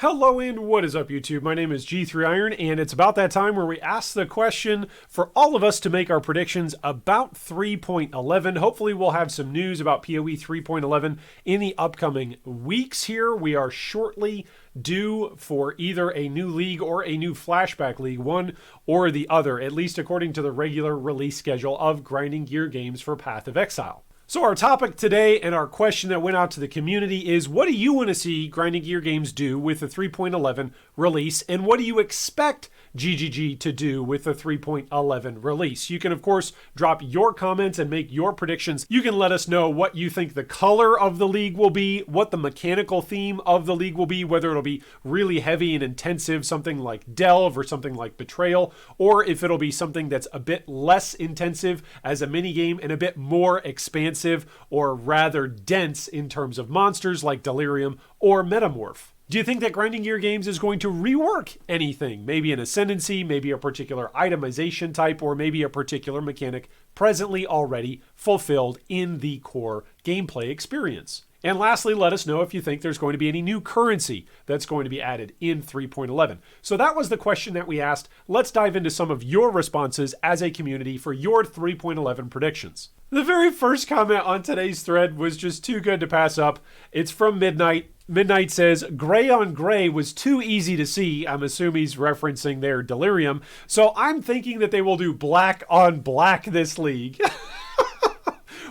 Hello and what is up YouTube? My name is G3Iron and it's about that time where we ask the question for all of us to make our predictions about 3.11. Hopefully we'll have some news about POE 3.11 in the upcoming weeks here. We are shortly due for either a new league or a new flashback league, one or the other, at least according to the regular release schedule of Grinding Gear games for Path of Exile. So our topic today and our question that went out to the community is, what do you want to see Grinding Gear games do with the 3.11 release, and what do you expect GGG to do with the 3.11 release? You can, of course, drop your comments and make your predictions. You can let us know what you think the color of the league will be, what the mechanical theme of the league will be, whether it'll be really heavy and intensive, something like Delve or something like Betrayal, or if it'll be something that's a bit less intensive as a minigame and a bit more expansive or rather dense in terms of monsters like Delirium or Metamorph. Do you think that Grinding Gear Games is going to rework anything? Maybe an ascendancy, maybe a particular itemization type, or maybe a particular mechanic presently already fulfilled in the core gameplay experience? And lastly, let us know if you think there's going to be any new currency that's going to be added in 3.11. So that was the question that we asked. Let's dive into some of your responses as a community for your 3.11 predictions. The very first comment on today's thread was just too good to pass up. It's from Midnight. Midnight says, gray on gray was too easy to see. I'm assuming he's referencing their Delirium. So I'm thinking that they will do black on black this league.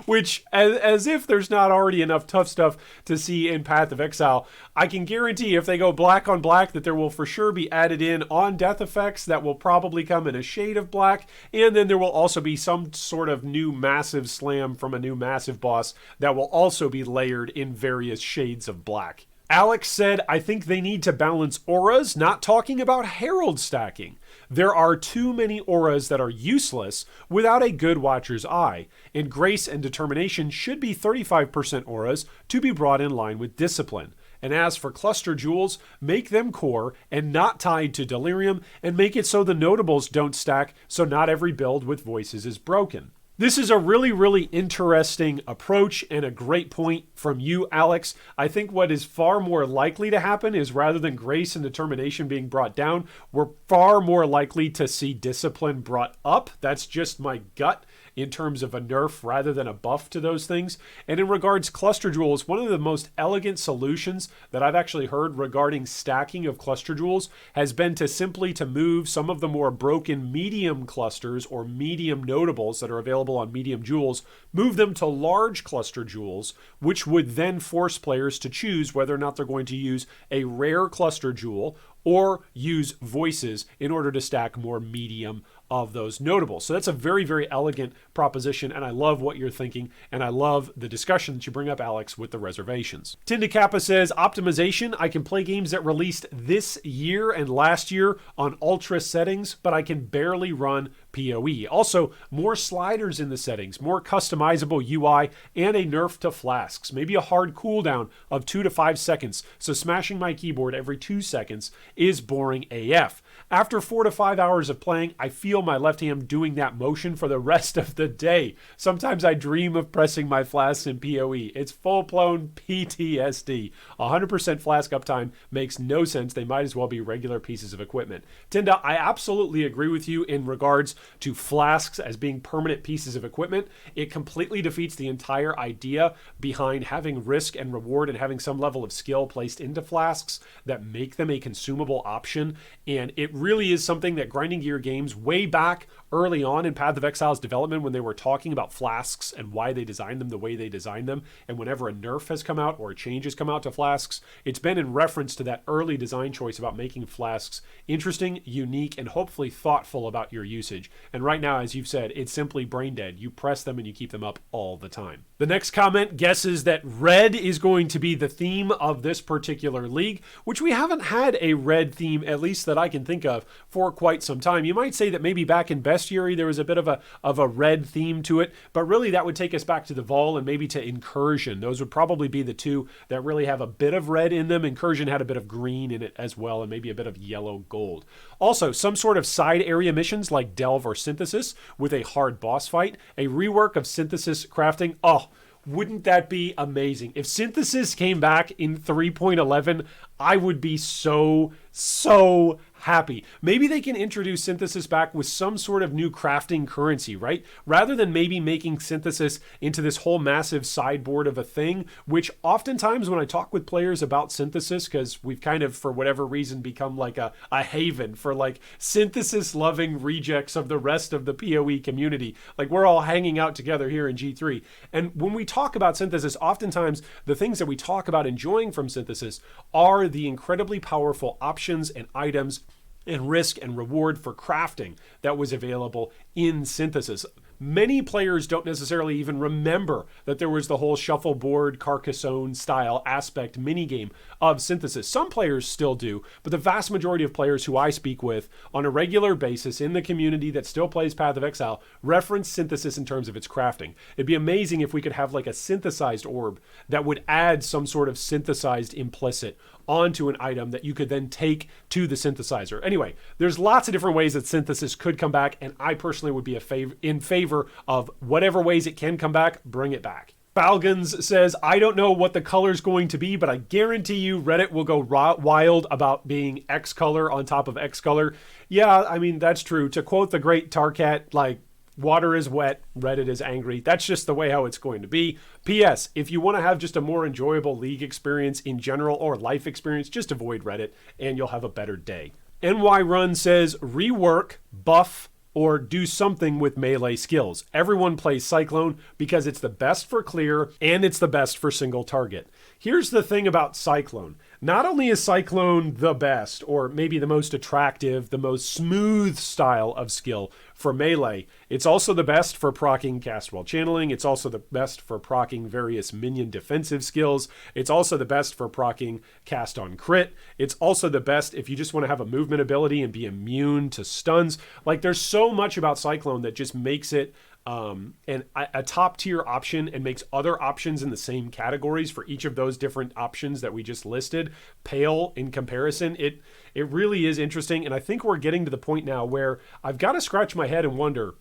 Which, as if there's not already enough tough stuff to see in Path of Exile, I can guarantee if they go black on black that there will for sure be added in on death effects that will probably come in a shade of black, and then there will also be some sort of new massive slam from a new massive boss that will also be layered in various shades of black. Alex said, I think they need to balance auras, not talking about herald stacking. There are too many auras that are useless without a good watcher's eye, and grace and determination should be 35% auras to be brought in line with discipline. And as for cluster jewels, make them core and not tied to Delirium, and make it so the notables don't stack so not every build with voices is broken. This is a really, really interesting approach and a great point from you, Alex. I think what is far more likely to happen is rather than grace and determination being brought down, we're far more likely to see discipline brought up. That's just my gut in terms of a nerf rather than a buff to those things. And in regards cluster jewels, one of the most elegant solutions that I've actually heard regarding stacking of cluster jewels has been to simply to move some of the more broken medium clusters or medium notables that are available on medium jewels, move them to large cluster jewels, which would then force players to choose whether or not they're going to use a rare cluster jewel or use voices in order to stack more medium of those notables. So that's a very, very elegant proposition, and I love what you're thinking, and I love the discussion that you bring up, Alex, with the reservations. Tinda Kappa says, optimization, I can play games that released this year and last year on ultra settings, but I can barely run POE. Also, more sliders in the settings, more customizable UI, and a nerf to flasks. Maybe a hard cooldown of 2 to 5 seconds, so smashing my keyboard every 2 seconds is boring AF. After 4 to 5 hours of playing, I feel my left hand doing that motion for the rest of the day. Sometimes I dream of pressing my flasks in POE. It's full-blown PTSD. 100% flask uptime makes no sense. They might as well be regular pieces of equipment. Tinda, I absolutely agree with you in regards to flasks as being permanent pieces of equipment. It completely defeats the entire idea behind having risk and reward and having some level of skill placed into flasks that make them a consumable option. And it really is something that Grinding Gear Games way back early on in Path of Exile's development, when they were talking about flasks and why they designed them the way they designed them, and whenever a nerf has come out or a change has come out to flasks, it's been in reference to that early design choice about making flasks interesting, unique, and hopefully thoughtful about your usage. And right now, as you've said, it's simply brain dead. You press them and you keep them up all the time. The next comment guesses that red is going to be the theme of this particular league, which we haven't had a red theme, at least that I can think of, for quite some time. You might say that maybe back in Bestiary there was a bit of a red theme to it, but really that would take us back to the Vol and maybe to Incursion. Those would probably be the two that really have a bit of red in them. Incursion had a bit of green in it as well, and maybe a bit of yellow gold. Also, some sort of side area missions like Delve or Synthesis with a hard boss fight, a rework of Synthesis crafting. Oh, wouldn't that be amazing? If Synthesis came back in 3.11, I would be so happy. Maybe they can introduce synthesis back with some sort of new crafting currency, right? Rather than maybe making synthesis into this whole massive sideboard of a thing, which oftentimes when I talk with players about synthesis, because we've kind of, for whatever reason, become like a haven for like synthesis loving rejects of the rest of the POE community. Like we're all hanging out together here in G3. And when we talk about synthesis, oftentimes the things that we talk about enjoying from synthesis are the incredibly powerful options and items and risk and reward for crafting that was available in synthesis. Many players don't necessarily even remember that there was the whole shuffleboard, Carcassonne style aspect minigame of synthesis. Some players still do, but the vast majority of players who I speak with on a regular basis in the community that still plays Path of Exile reference synthesis in terms of its crafting. It'd be amazing if we could have like a synthesized orb that would add some sort of synthesized implicit onto an item that you could then take to the synthesizer. Anyway, there's lots of different ways that synthesis could come back, and I personally would be in favor of whatever ways it can come back, bring it back. Falgons says, I don't know what the color's going to be, but I guarantee you Reddit will go wild about being X color on top of X color. Yeah, I mean, that's true. To quote the great Tarkat, like, water is wet, Reddit is angry. That's just the way how it's going to be. P.S. If you want to have just a more enjoyable League experience in general or life experience, just avoid Reddit and you'll have a better day. NY Run says, rework, buff, or do something with melee skills. Everyone plays Cyclone because it's the best for clear and it's the best for single target. Here's the thing about Cyclone. Not only is Cyclone the best, or maybe the most attractive, the most smooth style of skill for melee, it's also the best for proccing cast while channeling. It's also the best for proccing various minion defensive skills. It's also the best for proccing cast on crit. It's also the best if you just want to have a movement ability and be immune to stuns. Like there's so much about Cyclone that just makes it a top tier option and makes other options in the same categories for each of those different options that we just listed pale in comparison. It really is interesting. And I think we're getting to the point now where I've got to scratch my head and wonder,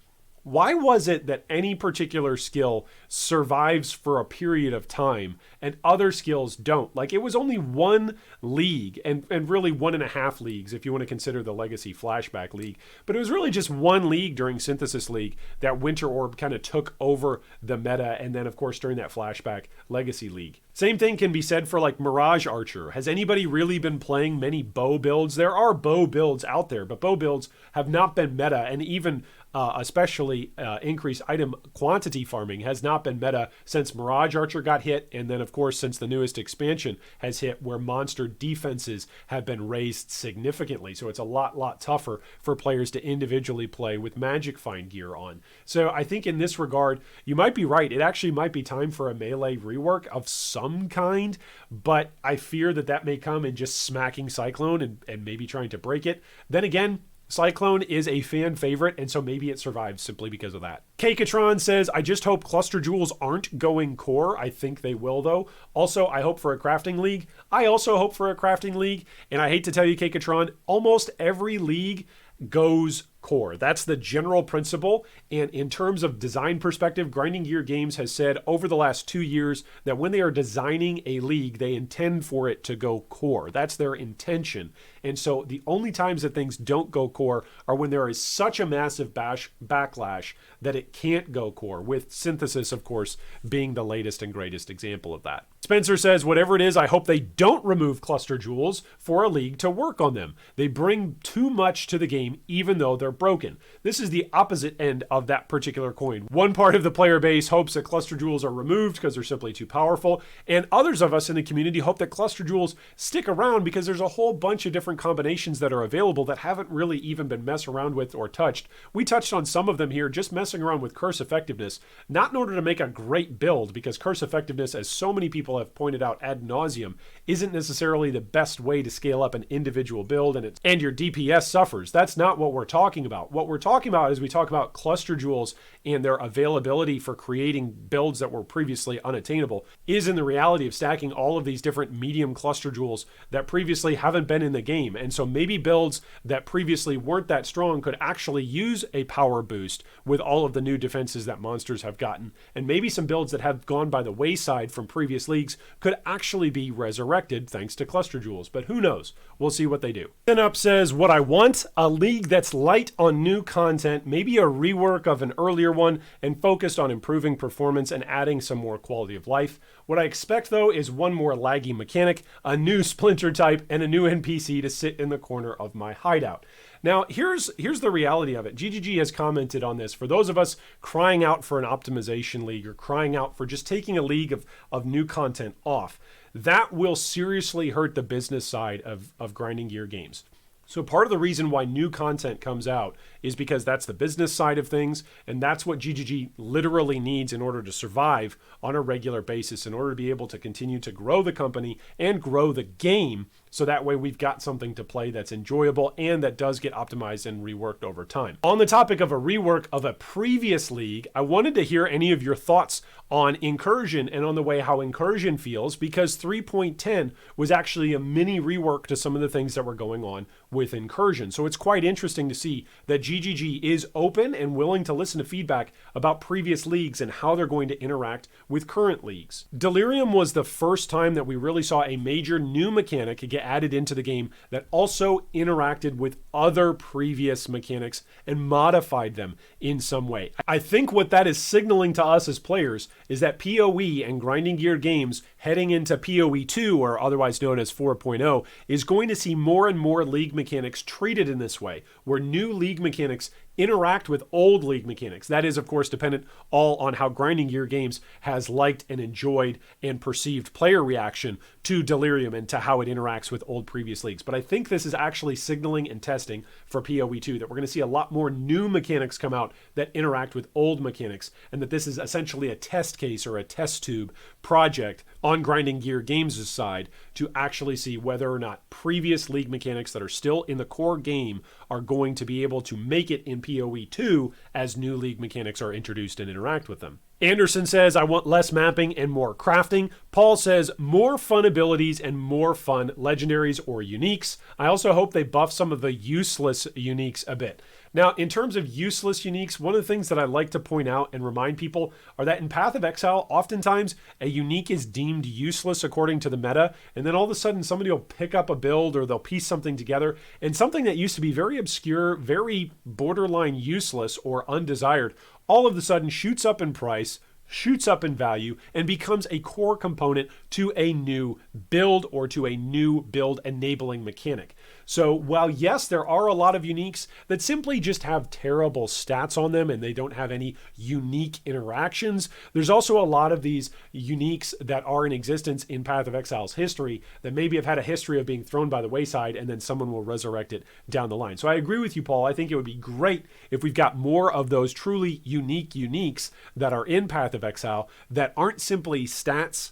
why was it that any particular skill survives for a period of time and other skills don't? Like it was only one league and really 1.5 leagues if you want to consider the Legacy Flashback League. But it was really just one league during Synthesis League that Winter Orb kind of took over the meta. And then of course during that Flashback Legacy League. Same thing can be said for like Mirage Archer. Has anybody really been playing many bow builds? There are bow builds out there, but bow builds have not been meta, and even especially increased item quantity farming has not been meta since Mirage Archer got hit, and then of course since the newest expansion has hit, where monster defenses have been raised significantly. So it's a lot tougher for players to individually play with Magic Find gear on. So I think in this regard, you might be right. It actually might be time for a melee rework of some kind, but I fear that may come in just smacking Cyclone and maybe trying to break it. Then again, Cyclone is a fan favorite, and so maybe it survives simply because of that. Kakatron says, I just hope Cluster Jewels aren't going core. I think they will, though. Also, I hope for a crafting league. I also hope for a crafting league, and I hate to tell you, Kakatron, almost every league goes core. That's the general principle. And in terms of design perspective, Grinding Gear Games has said over the last 2 years that when they are designing a league, they intend for it to go core. That's their intention. And so the only times that things don't go core are when there is such a massive backlash that it can't go core, with Synthesis, of course, being the latest and greatest example of that. Spencer says, whatever it is, I hope they don't remove Cluster Jewels for a league to work on them. They bring too much to the game, even though they're broken. This is the opposite end of that particular coin. One part of the player base hopes that Cluster Jewels are removed because they're simply too powerful, and others of us in the community hope that Cluster Jewels stick around because there's a whole bunch of different combinations that are available that haven't really even been messed around with or touched. We touched on some of them here, just messing around with curse effectiveness, not in order to make a great build, because curse effectiveness, as so many people have pointed out ad nauseum, isn't necessarily the best way to scale up an individual build, and your DPS suffers. That's not what we're talking about. What we're talking about as we talk about cluster jewels and their availability for creating builds that were previously unattainable is in the reality of stacking all of these different medium cluster jewels that previously haven't been in the game. And so maybe builds that previously weren't that strong could actually use a power boost with all of the new defenses that monsters have gotten. And maybe some builds that have gone by the wayside from previous leagues could actually be resurrected thanks to cluster jewels. But who knows? We'll see what they do. Then up says, what I want, a league that's light on new content, maybe a rework of an earlier one and focused on improving performance and adding some more quality of life. What I expect though is one more laggy mechanic, a new splinter type, and a new NPC to sit in the corner of my hideout. Now, here's the reality of it. GGG has commented on this. For those of us crying out for an optimization league or crying out for just taking a league of new content off, that will seriously hurt the business side of grinding gear games. So part of the reason why new content comes out is because that's the business side of things, and that's what GGG literally needs in order to survive on a regular basis, in order to be able to continue to grow the company and grow the game, so that way we've got something to play that's enjoyable and that does get optimized and reworked over time. On the topic of a rework of a previous league, I wanted to hear any of your thoughts on Incursion and on the way how Incursion feels, because 3.10 was actually a mini rework to some of the things that were going on with Incursion. So it's quite interesting to see that GGG is open and willing to listen to feedback about previous leagues and how they're going to interact with current leagues. Delirium was the first time that we really saw a major new mechanic get added into the game that also interacted with other previous mechanics and modified them in some way. I think what that is signaling to us as players is that POE and grinding gear games heading into POE 2, or otherwise known as 4.0, is going to see more and more league mechanics treated in this way, where new league mechanics interact with old league mechanics. That is, of course, dependent all on how Grinding Gear Games has liked and enjoyed and perceived player reaction to Delirium and to how it interacts with old previous leagues. But I think this is actually signaling and testing for PoE 2 that we're going to see a lot more new mechanics come out that interact with old mechanics, and that this is essentially a test case or a test tube project on Grinding Gear Games' side to actually see whether or not previous league mechanics that are still in the core game are going to be able to make it in PoE 2 as new league mechanics are introduced and interact with them. Anderson says, I want less mapping and more crafting. Paul says, more fun abilities and more fun legendaries or uniques. I also hope they buff some of the useless uniques a bit. Now, in terms of useless uniques, one of the things that I like to point out and remind people are that in Path of Exile, oftentimes a unique is deemed useless according to the meta, and then all of a sudden somebody will pick up a build or they'll piece something together, and something that used to be very obscure, very borderline useless or undesired, all of a sudden shoots up in price, shoots up in value, and becomes a core component to a new build or to a new build enabling mechanic. So while yes, there are a lot of uniques that simply just have terrible stats on them and they don't have any unique interactions, there's also a lot of these uniques that are in existence in Path of Exile's history that maybe have had a history of being thrown by the wayside and then someone will resurrect it down the line. So I agree with you, Paul. I think it would be great if we've got more of those truly unique uniques that are in Path of Exile that aren't simply stats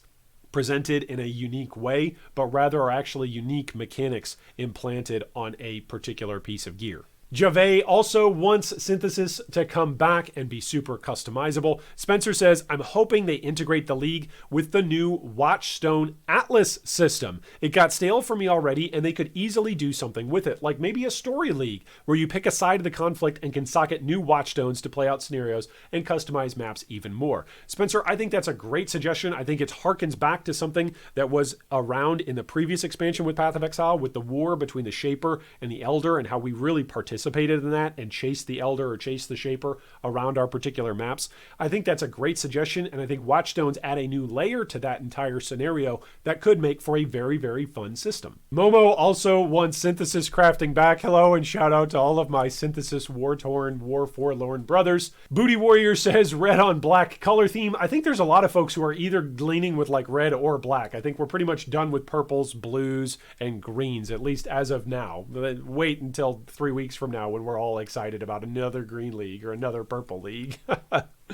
presented in a unique way, but rather are actually unique mechanics implanted on a particular piece of gear. Jave also wants synthesis to come back and be super customizable. Spencer says, I'm hoping they integrate the league with the new Watchstone Atlas system. It got stale for me already, and they could easily do something with it, like maybe a story league where you pick a side of the conflict and can socket new Watchstones to play out scenarios and customize maps even more. Spencer, I think that's a great suggestion. I think it harkens back to something that was around in the previous expansion with Path of Exile, with the war between the Shaper and the Elder and how we really participated in that and chased the Elder or chased the Shaper around our particular maps. I think that's a great suggestion, and I think Watchstones add a new layer to that entire scenario that could make for a very, very fun system. Momo also wants synthesis crafting back. Hello, and shout out to all of my synthesis war-torn, war-forlorn brothers. Booty Warrior says red on black color theme. I think there's a lot of folks who are either leaning with like red or black. I think we're pretty much done with purples, blues, and greens, at least as of now. Wait until 3 weeks from from now when we're all excited about another green league or another purple league.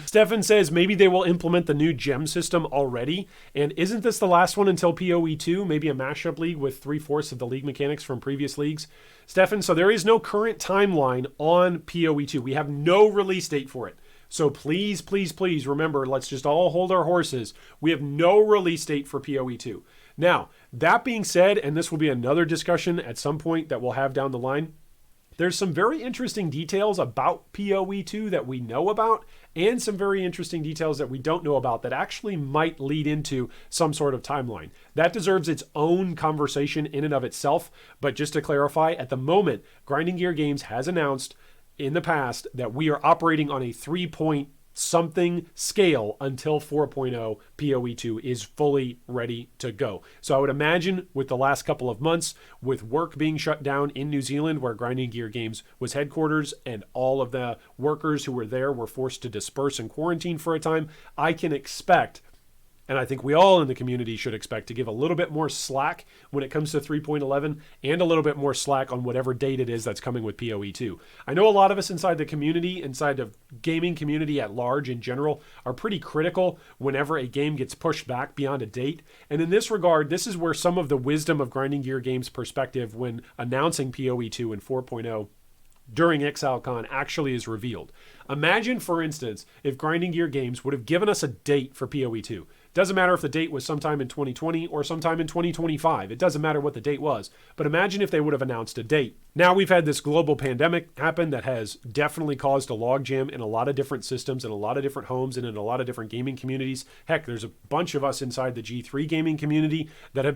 Stefan says maybe they will implement the new gem system already. And isn't this the last one until POE 2? Maybe a mashup league with 3/4 of the league mechanics from previous leagues. Stefan, so there is no current timeline on POE 2. We have no release date for it. So please, please, please remember, let's just all hold our horses. We have no release date for POE 2. Now, that being said, and this will be another discussion at some point that we'll have down the line, there's some very interesting details about POE 2 that we know about, and some very interesting details that we don't know about that actually might lead into some sort of timeline. That deserves its own conversation in and of itself, but just to clarify, at the moment, Grinding Gear Games has announced in the past that we are operating on a 3-point something scale until 4.0 POE 2 is fully ready to go. So I would imagine with the last couple of months, with work being shut down in New Zealand where Grinding Gear Games was headquarters and all of the workers who were there were forced to disperse and quarantine for a time, I can expect, and I think we all in the community should expect, to give a little bit more slack when it comes to 3.11 and a little bit more slack on whatever date it is that's coming with POE 2. I know a lot of us inside the community, inside the gaming community at large in general, are pretty critical whenever a game gets pushed back beyond a date. And in this regard, this is where some of the wisdom of Grinding Gear Games' perspective when announcing POE 2 and 4.0 during ExileCon actually is revealed. Imagine, for instance, if Grinding Gear Games would have given us a date for POE 2. Doesn't matter if the date was sometime in 2020 or sometime in 2025. It doesn't matter what the date was. But imagine if they would have announced a date. Now we've had this global pandemic happen that has definitely caused a logjam in a lot of different systems, in a lot of different homes, and in a lot of different gaming communities. Heck, there's a bunch of us inside the G3 gaming community that have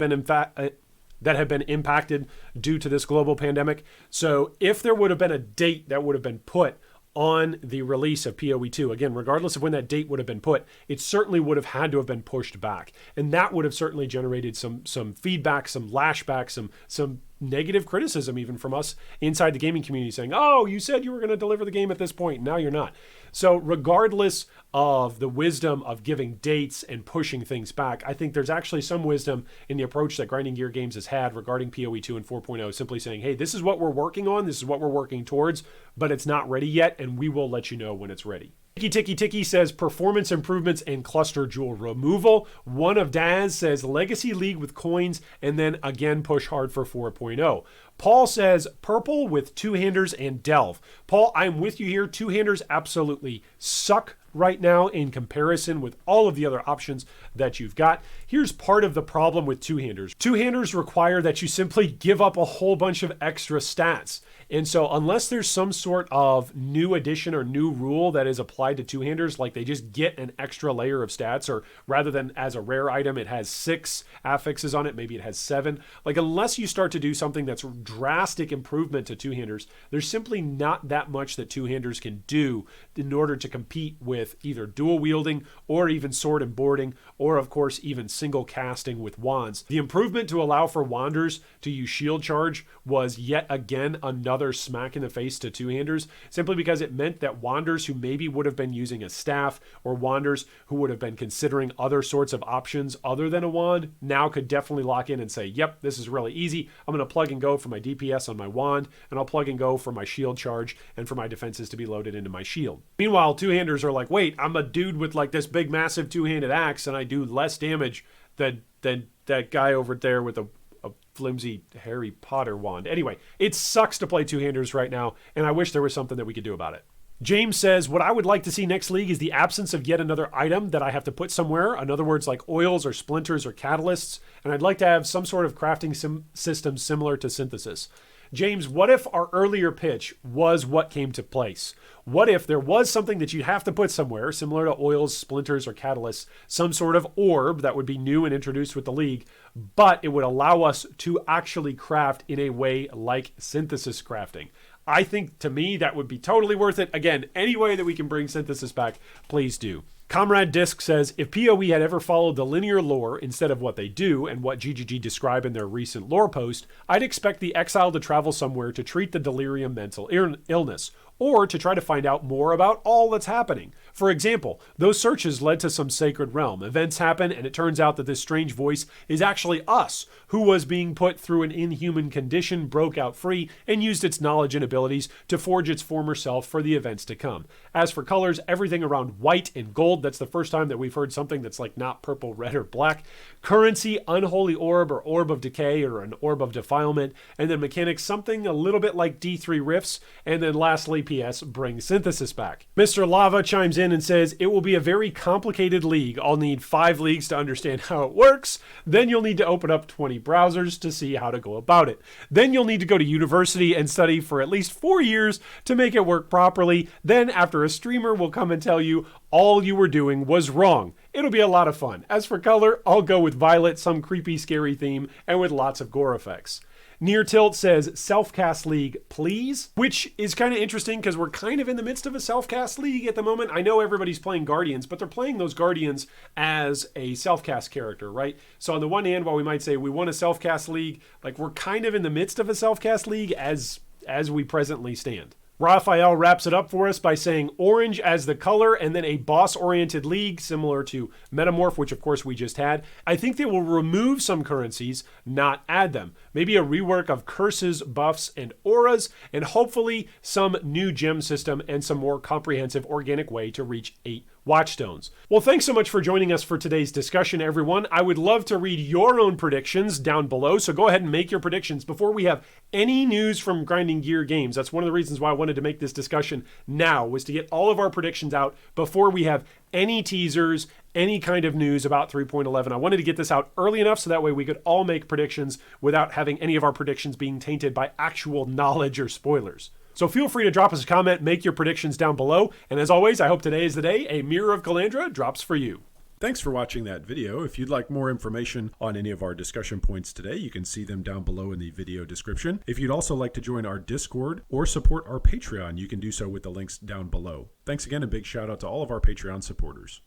been impacted due to this global pandemic. So if there would have been a date that would have been put on the release of POE 2, again, regardless of when that date would have been put, it certainly would have had to have been pushed back. And that would have certainly generated some feedback, some lashback, some negative criticism even from us inside the gaming community saying, oh, you said you were going to deliver the game at this point, now you're not. So regardless of the wisdom of giving dates and pushing things back, I think there's actually some wisdom in the approach that Grinding Gear Games has had regarding POE 2 and 4.0, simply saying, hey, this is what we're working on, this is what we're working towards, but it's not ready yet, and we will let you know when it's ready. Tiki says performance improvements and cluster jewel removal. One of Daz says legacy league with coins, and then again push hard for 4.0. Paul says purple with two-handers and delve. Paul, I'm with you here. Two-handers absolutely suck right now in comparison with all of the other options that you've got. Here's part of the problem with two-handers. Two-handers require that you simply give up a whole bunch of extra stats. And so unless there's some sort of new addition or new rule that is applied to two-handers, like they just get an extra layer of stats, or rather than as a rare item, it has 6 affixes on it, maybe it has 7. Like unless you start to do something that's drastic improvement to two-handers, there's simply not that much that two-handers can do in order to compete with either dual wielding or even sword and boarding, or of course even single casting with wands. The improvement to allow for wanders to use shield charge was yet again another smack in the face to two-handers, simply because it meant that wanders who maybe would have been using a staff, or wanders who would have been considering other sorts of options other than a wand, now could definitely lock in and say, yep, this is really easy. I'm going to plug and go for my DPS on my wand, and I'll plug and go for my shield charge and for my defenses to be loaded into my shield. Meanwhile, two-handers are like, wait, I'm a dude with like this big massive two-handed axe and I do less damage than that guy over there with a flimsy Harry Potter wand. Anyway, it sucks to play two-handers right now, and I wish there was something that we could do about it. James says, what I would like to see next league is the absence of yet another item that I have to put somewhere. In other words, like oils or splinters or catalysts. And I'd like to have some sort of crafting system similar to synthesis. James, what if our earlier pitch was what came to place? What if there was something that you'd have to put somewhere, similar to oils, splinters, or catalysts, some sort of orb that would be new and introduced with the league, but it would allow us to actually craft in a way like synthesis crafting? I think, to me, that would be totally worth it. Again, any way that we can bring synthesis back, please do. Comrade Disc says, if POE had ever followed the linear lore instead of what they do and what GGG describe in their recent lore post, I'd expect the exile to travel somewhere to treat the delirium mental illness, or to try to find out more about all that's happening. For example, those searches led to some sacred realm. Events happen, and it turns out that this strange voice is actually us, who was being put through an inhuman condition, broke out free, and used its knowledge and abilities to forge its former self for the events to come. As for colors, everything around white and gold, that's the first time that we've heard something that's like not purple, red, or black. Currency, unholy orb or orb of decay or an orb of defilement. And then mechanics, something a little bit like D3 riffs. And then lastly, PS, bring synthesis back. Mr. Lava chimes in and says, it will be a very complicated league. I'll need 5 leagues to understand how it works. Then you'll need to open up 20 browsers to see how to go about it. Then you'll need to go to university and study for at least 4 years to make it work properly. Then after a streamer will come and tell you all you were doing was wrong. It'll be a lot of fun. As for color, I'll go with violet, some creepy, scary theme, and with lots of gore effects. Near Tilt says, self-cast league, please? Which is kind of interesting because we're kind of in the midst of a self-cast league at the moment. I know everybody's playing Guardians, but they're playing those Guardians as a self-cast character, right? So on the one hand, while we might say we want a self-cast league, like we're kind of in the midst of a self-cast league as we presently stand. Raphael wraps it up for us by saying orange as the color and then a boss-oriented league similar to Metamorph, which of course we just had. I think they will remove some currencies, not add them. Maybe a rework of curses, buffs, and auras, and hopefully some new gem system and some more comprehensive organic way to reach 8 Watchstones. Well, thanks so much for joining us for today's discussion, everyone. I would love to read your own predictions down below, so go ahead and make your predictions before we have any news from Grinding Gear Games. That's one of the reasons why I wanted to make this discussion now, was to get all of our predictions out before we have any teasers, any kind of news about 3.11. I wanted to get this out early enough so that way we could all make predictions without having any of our predictions being tainted by actual knowledge or spoilers. So feel free to drop us a comment, make your predictions down below, and as always, I hope today is the day a Mirror of Calandra drops for you. Thanks for watching that video. If you'd like more information on any of our discussion points today, you can see them down below in the video description. If you'd also like to join our Discord or support our Patreon, you can do so with the links down below. Thanks again, and big shout out to all of our Patreon supporters.